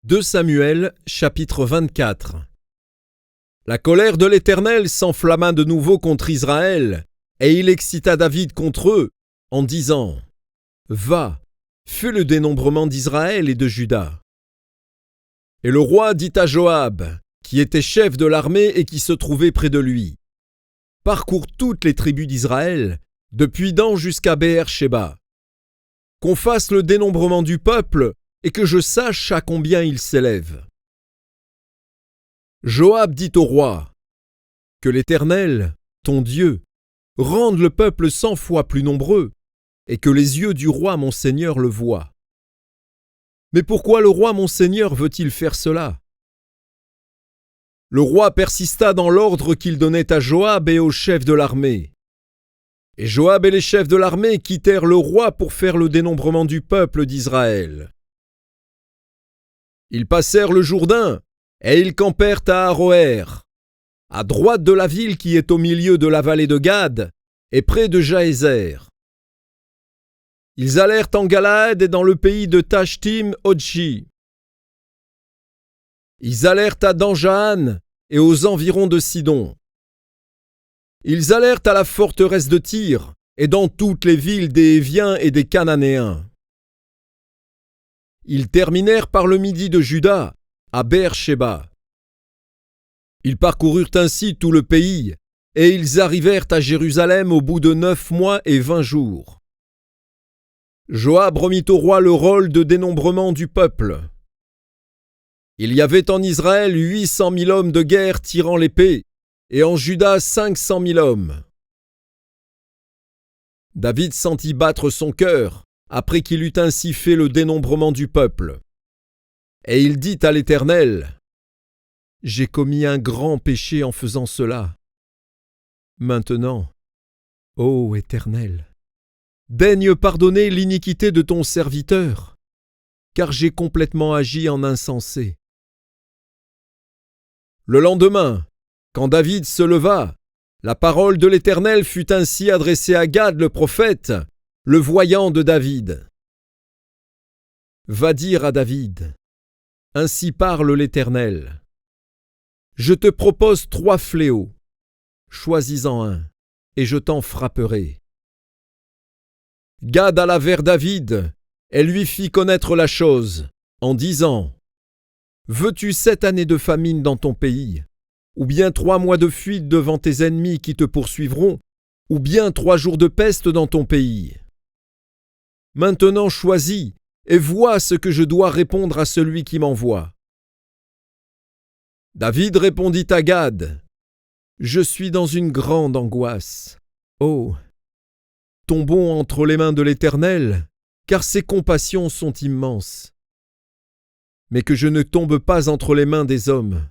2 Samuel, chapitre 24. La colère de l'Éternel s'enflamma de nouveau contre Israël, et il excita David contre eux, en disant : Va, fais le dénombrement d'Israël et de Juda. Et le roi dit à Joab, qui était chef de l'armée et qui se trouvait près de lui : Parcours toutes les tribus d'Israël, depuis Dan jusqu'à Béer-Shéba. Qu'on fasse le dénombrement du peuple, et que je sache à combien il s'élève. Joab dit au roi : Que l'Éternel, ton Dieu, rende le peuple 100 fois plus nombreux, et que les yeux du roi mon seigneur le voient. Mais pourquoi le roi mon seigneur veut-il faire cela ? Le roi persista dans l'ordre qu'il donnait à Joab et aux chefs de l'armée. Et Joab et les chefs de l'armée quittèrent le roi pour faire le dénombrement du peuple d'Israël. Ils passèrent le Jourdain, et ils campèrent à Aroër, à droite de la ville qui est au milieu de la vallée de Gad, et près de Jaézer. Ils allèrent en Galaad et dans le pays de Tashtim-Hodshi. Ils allèrent à Dan-Jahan et aux environs de Sidon. Ils allèrent à la forteresse de Tyr et dans toutes les villes des Héviens et des Cananéens. Ils terminèrent par le midi de Juda, à Béer-Shéba. Ils parcoururent ainsi tout le pays, et ils arrivèrent à Jérusalem au bout de 9 mois et 20 jours. Joab remit au roi le rôle de dénombrement du peuple. Il y avait en Israël 800 000 hommes de guerre tirant l'épée, et en Juda 500 000 hommes. David sentit battre son cœur, après qu'il eut ainsi fait le dénombrement du peuple. Et il dit à l'Éternel : J'ai commis un grand péché en faisant cela. Maintenant, ô Éternel, daigne pardonner l'iniquité de ton serviteur, car j'ai complètement agi en insensé. Le lendemain, quand David se leva, la parole de l'Éternel fut ainsi adressée à Gad le prophète, le voyant de David. Va dire à David : Ainsi parle l'Éternel. Je te propose 3 fléaux. Choisis-en un, et je t'en frapperai. Gad alla vers David, et lui fit connaître la chose, en disant : Veux-tu 7 années de famine dans ton pays, ou bien 3 mois de fuite devant tes ennemis qui te poursuivront, ou bien 3 jours de peste dans ton pays ? Maintenant choisis, et vois ce que je dois répondre à celui qui m'envoie. David répondit à Gad : Je suis dans une grande angoisse. Oh, tombons entre les mains de l'Éternel, car ses compassions sont immenses. Mais que je ne tombe pas entre les mains des hommes.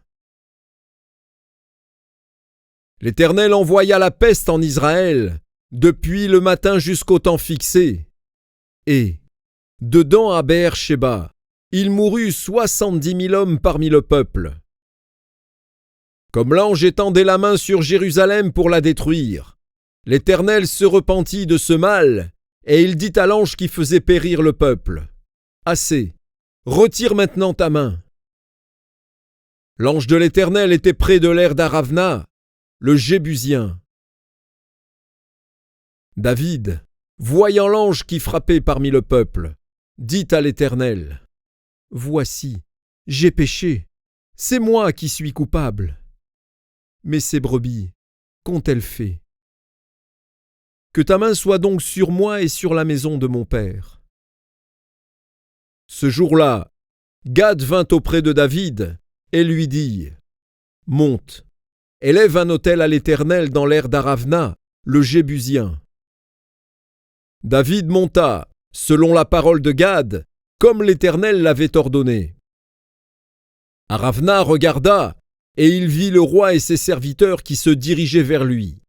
L'Éternel envoya la peste en Israël, depuis le matin jusqu'au temps fixé. Et, dedans à Béer-Shéba, il mourut 70 000 hommes parmi le peuple. Comme l'ange étendait la main sur Jérusalem pour la détruire, l'Éternel se repentit de ce mal, et il dit à l'ange qui faisait périr le peuple : Assez, retire maintenant ta main. L'ange de l'Éternel était près de l'aire d'Aravna, le Jébusien. David, voyant l'ange qui frappait parmi le peuple, dit à l'Éternel : Voici, j'ai péché, c'est moi qui suis coupable. Mais ces brebis, qu'ont-elles fait ? Que ta main soit donc sur moi et sur la maison de mon père. Ce jour-là, Gad vint auprès de David et lui dit : Monte, élève un autel à l'Éternel dans l'aire d'Aravna, le Jébusien. David monta, selon la parole de Gad, comme l'Éternel l'avait ordonné. Aravna regarda, et il vit le roi et ses serviteurs qui se dirigeaient vers lui.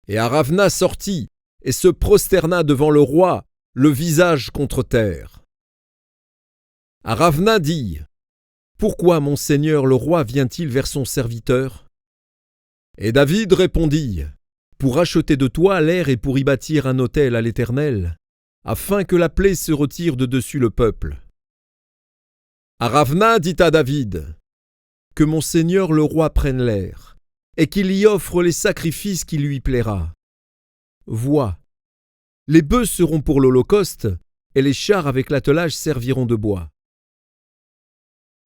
Et Aravna sortit et se prosterna devant le roi, le visage contre terre. Aravna dit : Pourquoi mon seigneur le roi vient-il vers son serviteur ? Et David répondit : Pour acheter de toi l'aire et pour y bâtir un autel à l'Éternel, afin que la plaie se retire de dessus le peuple. Aravna dit à David : « Que mon seigneur le roi prenne l'air, et qu'il y offre les sacrifices qui lui plaira. Vois, les bœufs seront pour l'holocauste, et les chars avec l'attelage serviront de bois. »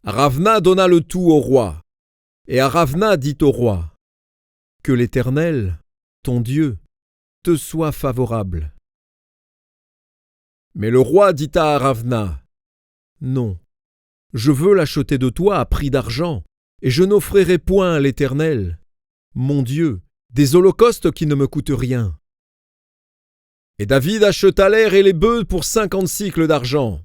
Aravna donna le tout au roi, et Aravna dit au roi : « Que l'Éternel, ton Dieu, te soit favorable. » Mais le roi dit à Aravna : « Non, je veux l'acheter de toi à prix d'argent, et je n'offrirai point à l'Éternel, mon Dieu, des holocaustes qui ne me coûtent rien. » Et David acheta l'air et les bœufs pour 50 sicles d'argent.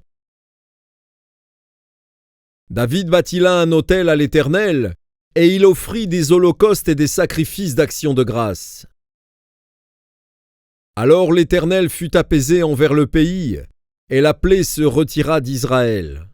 David bâtit là un autel à l'Éternel, et il offrit des holocaustes et des sacrifices d'action de grâce. Alors l'Éternel fut apaisé envers le pays, et la plaie se retira d'Israël.